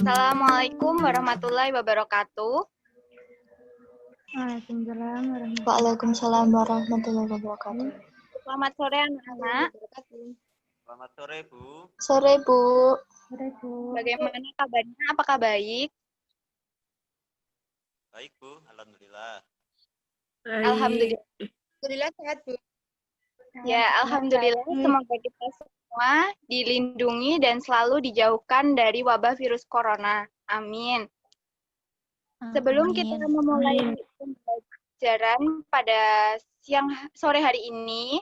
Assalamualaikum warahmatullahi wabarakatuh. Waalaikumsalam warahmatullahi wabarakatuh. Selamat sore anak-anak. Selamat sore, Bu. Sore, Bu. Bagaimana kabarnya? Apakah baik? Baik, Bu. Alhamdulillah. Alhamdulillah. Alhamdulillah sehat, Bu. Ya, alhamdulillah semoga kita semua dilindungi dan selalu dijauhkan dari wabah virus corona. Amin. Sebelum kita memulai pembelajaran pada sore hari ini,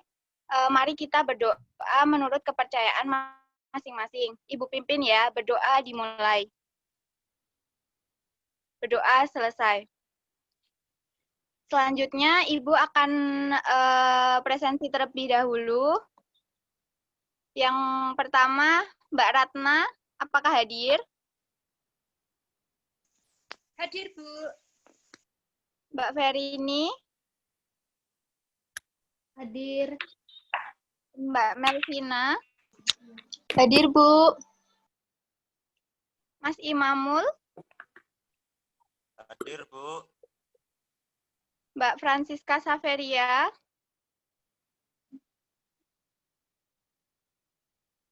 mari kita berdoa menurut kepercayaan masing-masing. Ibu pimpin ya, berdoa dimulai. Berdoa selesai. Selanjutnya, Ibu akan presentasi terlebih dahulu. Yang pertama, Mbak Ratna, apakah hadir? Hadir, Bu. Mbak Ferini? Hadir. Mbak Melvina? Hadir, Bu. Mas Imamul? Hadir, Bu. Mbak Francisca Saveria?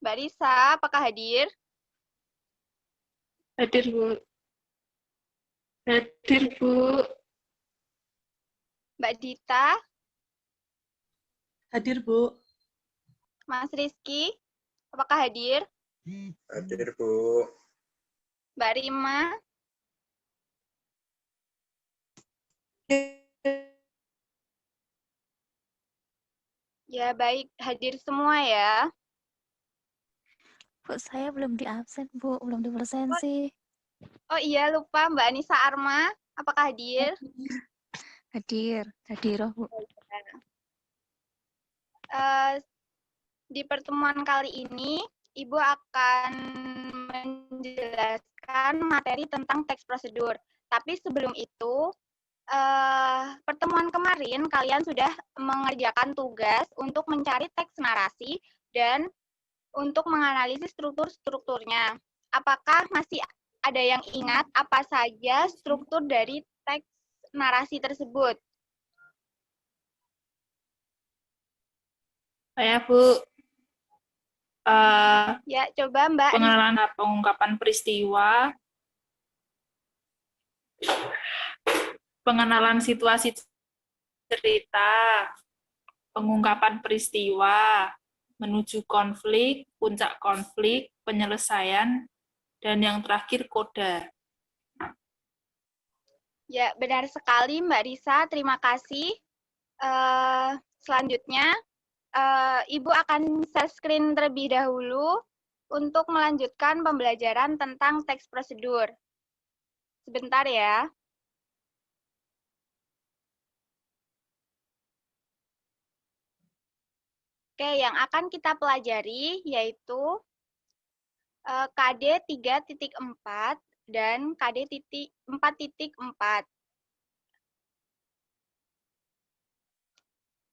Mbak Risa, apakah hadir? Hadir, Bu. Hadir, Bu. Mbak Dita? Hadir, Bu. Mas Rizky, apakah hadir? Hadir, Bu. Mbak Rima? Ya, baik. Hadir semua ya. Bu, saya belum di absen, Bu. Belum di presensi. Oh iya, lupa Mbak Anissa Arma. Apakah hadir? Hadir. Hadir, Bu. Di pertemuan kali ini, Ibu akan menjelaskan materi tentang teks prosedur. Tapi sebelum itu, pertemuan kemarin kalian sudah mengerjakan tugas untuk mencari teks narasi dan untuk menganalisis struktur-strukturnya. Apakah masih ada yang ingat apa saja struktur dari teks narasi tersebut? Saya, Bu. Ya, coba Mbak. Pengenalan pengungkapan peristiwa, pengenalan situasi cerita, pengungkapan peristiwa, menuju konflik, puncak konflik, penyelesaian, dan yang terakhir koda. Ya, benar sekali Mbak Risa, terima kasih. Selanjutnya, Ibu akan share screen terlebih dahulu untuk melanjutkan pembelajaran tentang teks prosedur. Sebentar ya. Oke, yang akan kita pelajari yaitu KD 3.4 dan KD 4.4.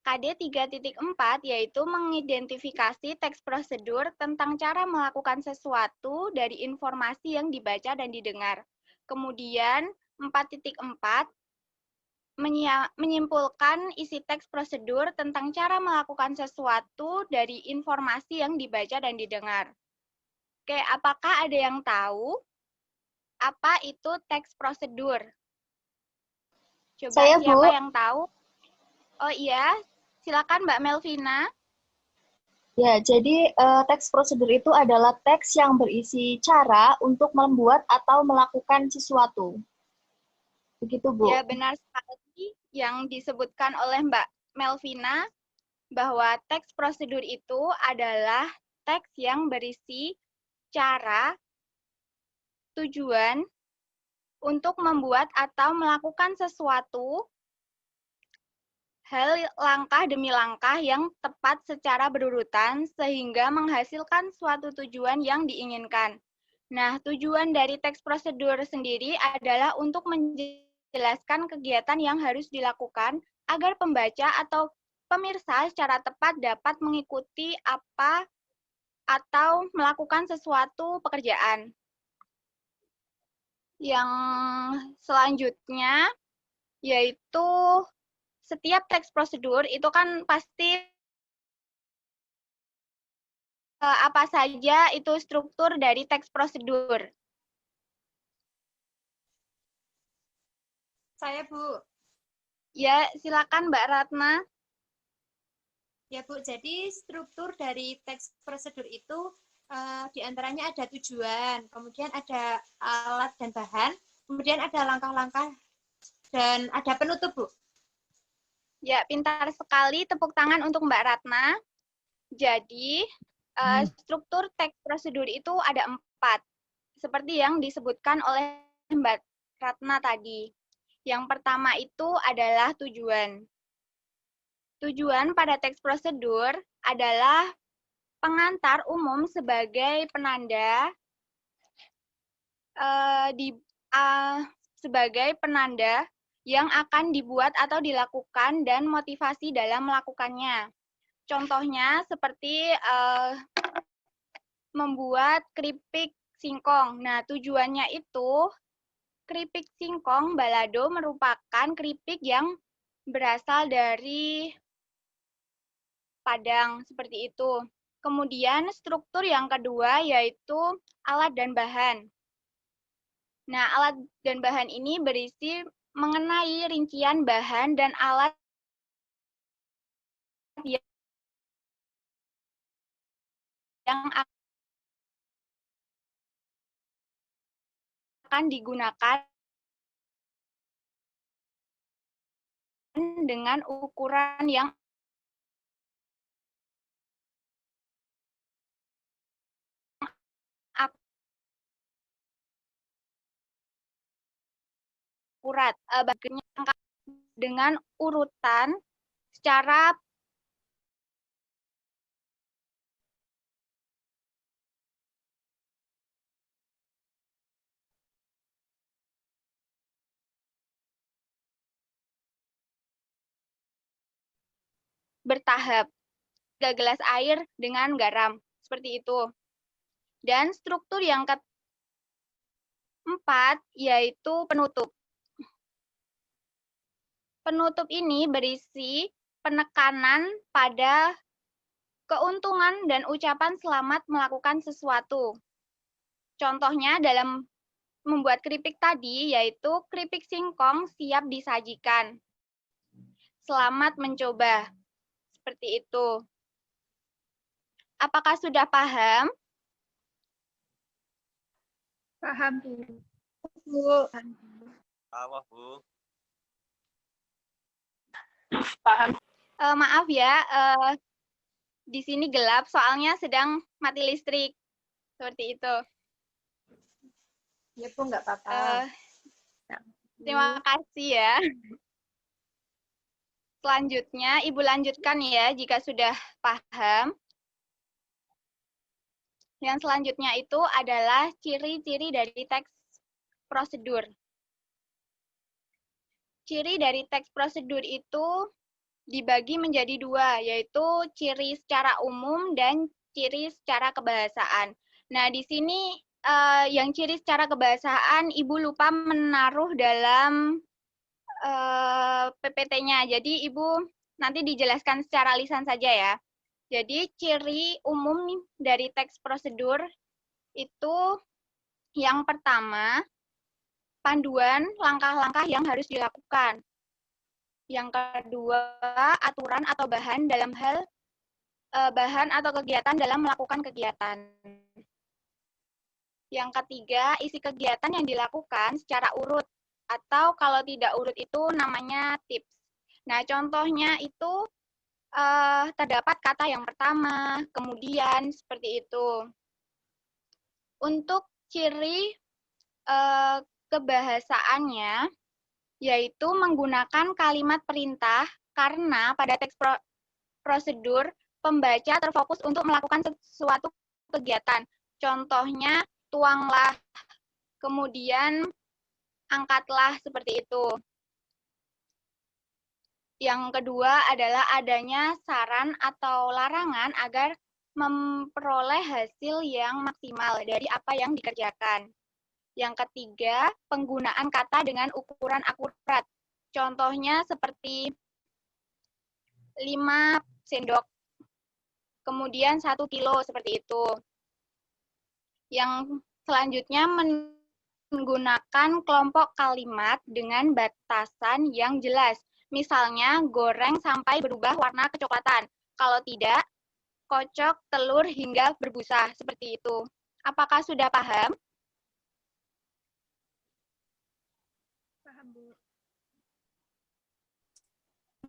KD 3.4 yaitu mengidentifikasi teks prosedur tentang cara melakukan sesuatu dari informasi yang dibaca dan didengar. Kemudian 4.4 menyimpulkan isi teks prosedur tentang cara melakukan sesuatu dari informasi yang dibaca dan didengar. Oke, apakah ada yang tahu apa itu teks prosedur? Coba Saya, siapa Bu. yang tahu? Oh iya, silakan Mbak Melvina. Ya, jadi teks prosedur itu adalah teks yang berisi cara untuk membuat atau melakukan sesuatu. Begitu, Bu. Ya, benar sekali yang disebutkan oleh Mbak Melvina bahwa teks prosedur itu adalah teks yang berisi cara, tujuan untuk membuat atau melakukan sesuatu hal langkah demi langkah yang tepat secara berurutan sehingga menghasilkan suatu tujuan yang diinginkan. Nah, tujuan dari teks prosedur sendiri adalah untuk menjelaskan kegiatan yang harus dilakukan agar pembaca atau pemirsa secara tepat dapat mengikuti apa atau melakukan sesuatu pekerjaan. Yang selanjutnya yaitu setiap teks prosedur itu kan pasti apa saja itu struktur dari teks prosedur. Saya, Bu. Ya, silakan Mbak Ratna. Ya, Bu. Jadi struktur dari teks prosedur itu diantaranya ada tujuan, kemudian ada alat dan bahan, kemudian ada langkah-langkah, dan ada penutup, Bu. Ya, pintar sekali. Tepuk tangan untuk Mbak Ratna. Jadi, struktur teks prosedur itu ada 4, seperti yang disebutkan oleh Mbak Ratna tadi. Yang pertama itu adalah tujuan. Tujuan pada teks prosedur adalah pengantar umum sebagai penanda sebagai penanda yang akan dibuat atau dilakukan dan motivasi dalam melakukannya. Contohnya seperti membuat keripik singkong. Nah, tujuannya itu keripik singkong balado merupakan keripik yang berasal dari Padang, seperti itu. Kemudian struktur yang kedua yaitu alat dan bahan. Nah, alat dan bahan ini berisi mengenai rincian bahan dan alat yang akan digunakan dengan ukuran yang akurat. Bagiannya dengan urutan secara bertahap. 3 gelas air dengan garam, seperti itu. Dan struktur yang keempat yaitu penutup. Penutup ini berisi penekanan pada keuntungan dan ucapan selamat melakukan sesuatu. Contohnya dalam membuat keripik tadi, yaitu keripik singkong siap disajikan. Selamat mencoba. Seperti itu. Apakah sudah paham? Paham, Bu. Awah, Bu. Paham. Maaf ya, di sini gelap soalnya sedang mati listrik. Seperti itu. Ya, Bu, nggak apa-apa. Terima kasih ya. Selanjutnya, Ibu lanjutkan ya jika sudah paham. Yang selanjutnya itu adalah ciri-ciri dari teks prosedur. Ciri dari teks prosedur itu dibagi menjadi 2, yaitu ciri secara umum dan ciri secara kebahasaan. Nah, di sini yang ciri secara kebahasaan Ibu lupa menaruh dalam PPT-nya. Jadi Ibu nanti dijelaskan secara lisan saja ya. Jadi ciri umum dari teks prosedur itu yang pertama, panduan langkah-langkah yang harus dilakukan. Yang kedua, aturan atau bahan dalam hal bahan atau kegiatan dalam melakukan kegiatan. Yang ketiga, isi kegiatan yang dilakukan secara urut, atau kalau tidak urut itu namanya tips. Nah, contohnya itu terdapat kata yang pertama, kemudian seperti itu. Untuk ciri kebahasaannya, yaitu menggunakan kalimat perintah, karena pada teks prosedur, pembaca terfokus untuk melakukan sesuatu kegiatan. Contohnya, tuanglah, kemudian angkatlah, seperti itu. Yang kedua adalah adanya saran atau larangan agar memperoleh hasil yang maksimal dari apa yang dikerjakan. Yang ketiga, penggunaan kata dengan ukuran akurat. Contohnya seperti 5 sendok, kemudian 1 kilo, seperti itu. Yang selanjutnya menggunakan kelompok kalimat dengan batasan yang jelas. Misalnya, goreng sampai berubah warna kecoklatan. Kalau tidak, kocok telur hingga berbusa, seperti itu. Apakah sudah paham? Paham, Bu.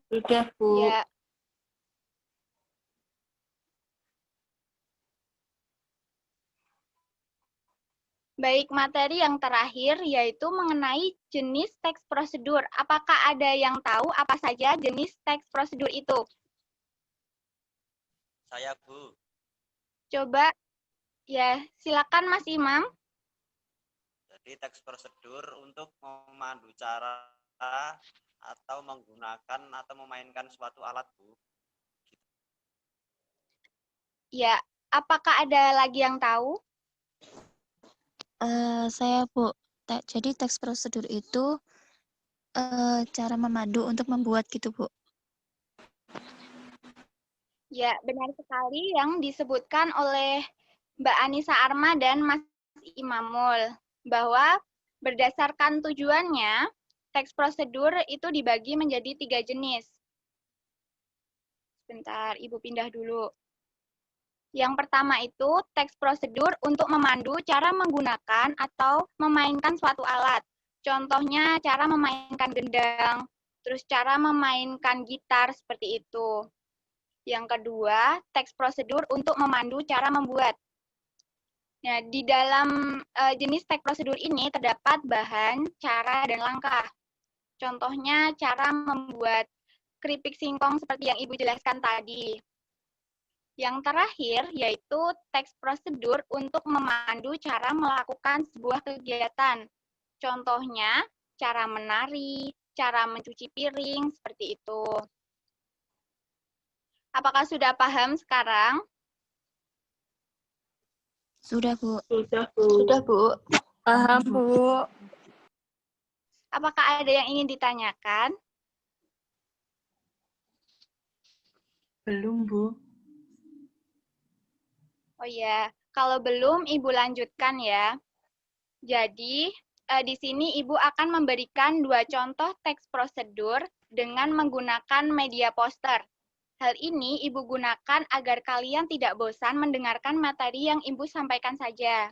Sudah, Bu. Ya. Baik, materi yang terakhir yaitu mengenai jenis teks prosedur. Apakah ada yang tahu apa saja jenis teks prosedur itu? Saya, Bu. Coba, ya, silakan Mas Imam. Jadi teks prosedur untuk memandu cara atau menggunakan atau memainkan suatu alat, Bu. Ya, apakah ada lagi yang tahu? Saya, Bu. Jadi teks prosedur itu cara memandu untuk membuat gitu, Bu. Ya, benar sekali yang disebutkan oleh Mbak Anissa Arma dan Mas Imamul, bahwa berdasarkan tujuannya, teks prosedur itu dibagi menjadi 3 jenis. Sebentar, Ibu pindah dulu. Yang pertama itu teks prosedur untuk memandu cara menggunakan atau memainkan suatu alat. Contohnya cara memainkan gendang, terus cara memainkan gitar, seperti itu. Yang kedua, teks prosedur untuk memandu cara membuat. Nah, di dalam jenis teks prosedur ini terdapat bahan, cara, dan langkah. Contohnya cara membuat keripik singkong seperti yang Ibu jelaskan tadi. Yang terakhir yaitu teks prosedur untuk memandu cara melakukan sebuah kegiatan. Contohnya cara menari, cara mencuci piring, seperti itu. Apakah sudah paham sekarang? Sudah, Bu. Sudah, Bu. Sudah, Bu. Paham, Bu. Apakah ada yang ingin ditanyakan? Belum, Bu. Oh ya, kalau belum Ibu lanjutkan ya. Jadi, di sini Ibu akan memberikan 2 contoh teks prosedur dengan menggunakan media poster. Hal ini Ibu gunakan agar kalian tidak bosan mendengarkan materi yang Ibu sampaikan saja.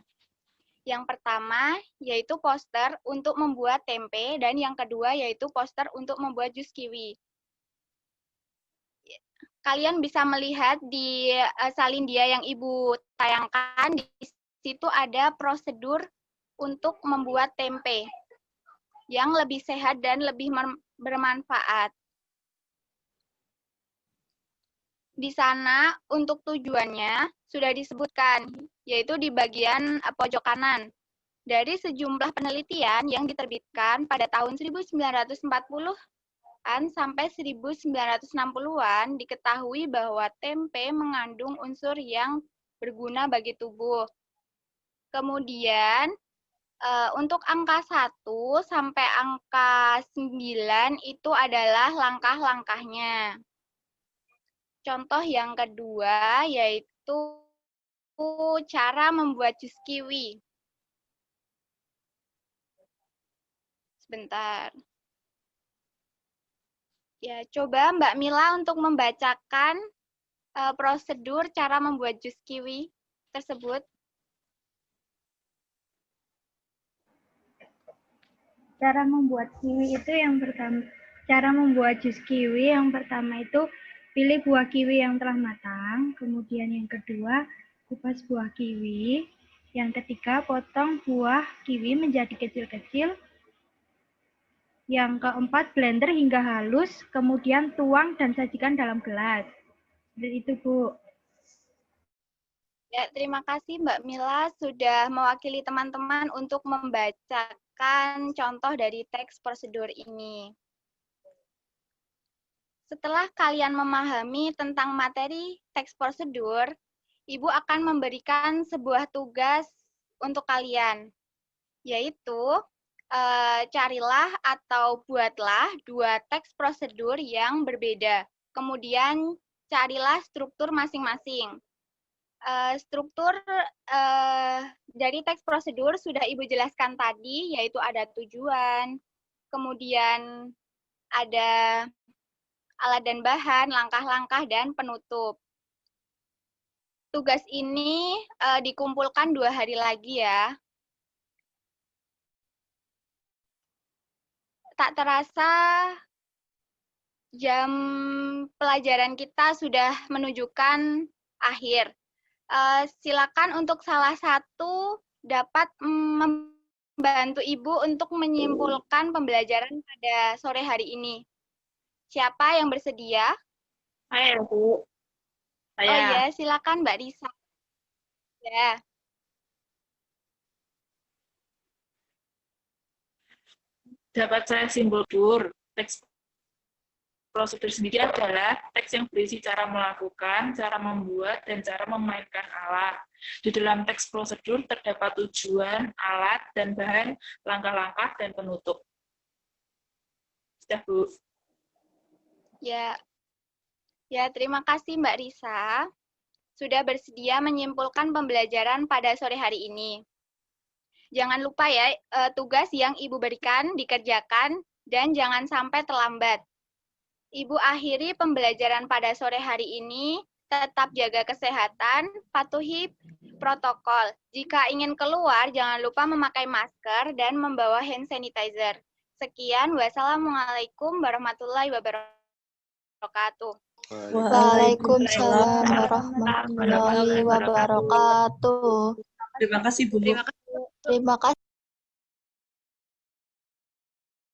Yang pertama yaitu poster untuk membuat tempe, dan yang kedua yaitu poster untuk membuat jus kiwi. Kalian bisa melihat di salin dia yang Ibu tayangkan, di situ ada prosedur untuk membuat tempe yang lebih sehat dan lebih bermanfaat. Di sana untuk tujuannya sudah disebutkan, yaitu di bagian pojok kanan. Dari sejumlah penelitian yang diterbitkan pada tahun 1940-an sampai 1960-an, diketahui bahwa tempe mengandung unsur yang berguna bagi tubuh. Kemudian, untuk angka 1 sampai angka 9 itu adalah langkah-langkahnya. Contoh yang kedua yaitu cara membuat jus kiwi. Sebentar. Ya, coba Mbak Mila untuk membacakan prosedur cara membuat jus kiwi tersebut. Cara membuat kiwi itu yang pertama, cara membuat jus kiwi yang pertama itu pilih buah kiwi yang telah matang, kemudian yang kedua kupas buah kiwi, yang ketiga potong buah kiwi menjadi kecil-kecil, yang keempat blender hingga halus, kemudian tuang dan sajikan dalam gelas. Seperti itu, Bu. Ya, terima kasih Mbak Mila sudah mewakili teman-teman untuk membacakan contoh dari teks prosedur ini. Setelah kalian memahami tentang materi teks prosedur, Ibu akan memberikan sebuah tugas untuk kalian. yaitu carilah atau buatlah 2 teks prosedur yang berbeda. Kemudian carilah struktur masing-masing. Struktur dari teks prosedur sudah Ibu jelaskan tadi, yaitu ada tujuan, kemudian ada alat dan bahan, langkah-langkah, dan penutup. Tugas ini dikumpulkan 2 hari lagi ya. Tak terasa jam pelajaran kita sudah menunjukkan akhir. Silakan untuk salah satu dapat membantu Ibu untuk menyimpulkan pembelajaran pada sore hari ini. Siapa yang bersedia? Saya, Bu. Saya. Oh ya, silakan Mbak Risa. Ya. Dapat saya simpulkan, teks prosedur sendiri adalah teks yang berisi cara melakukan, cara membuat, dan cara memainkan alat. Di dalam teks prosedur terdapat tujuan, alat, dan bahan, langkah-langkah, dan penutup. Sudah, Bu. Ya. Ya, terima kasih Mbak Risa. Sudah bersedia menyimpulkan pembelajaran pada sore hari ini. Jangan lupa ya, tugas yang Ibu berikan dikerjakan dan jangan sampai terlambat. Ibu akhiri pembelajaran pada sore hari ini, tetap jaga kesehatan, patuhi protokol. Jika ingin keluar, jangan lupa memakai masker dan membawa hand sanitizer. Sekian, wassalamualaikum warahmatullahi wabarakatuh. Waalaikumsalam warahmatullahi wabarakatuh. Terima kasih, Bu. Terima kasih.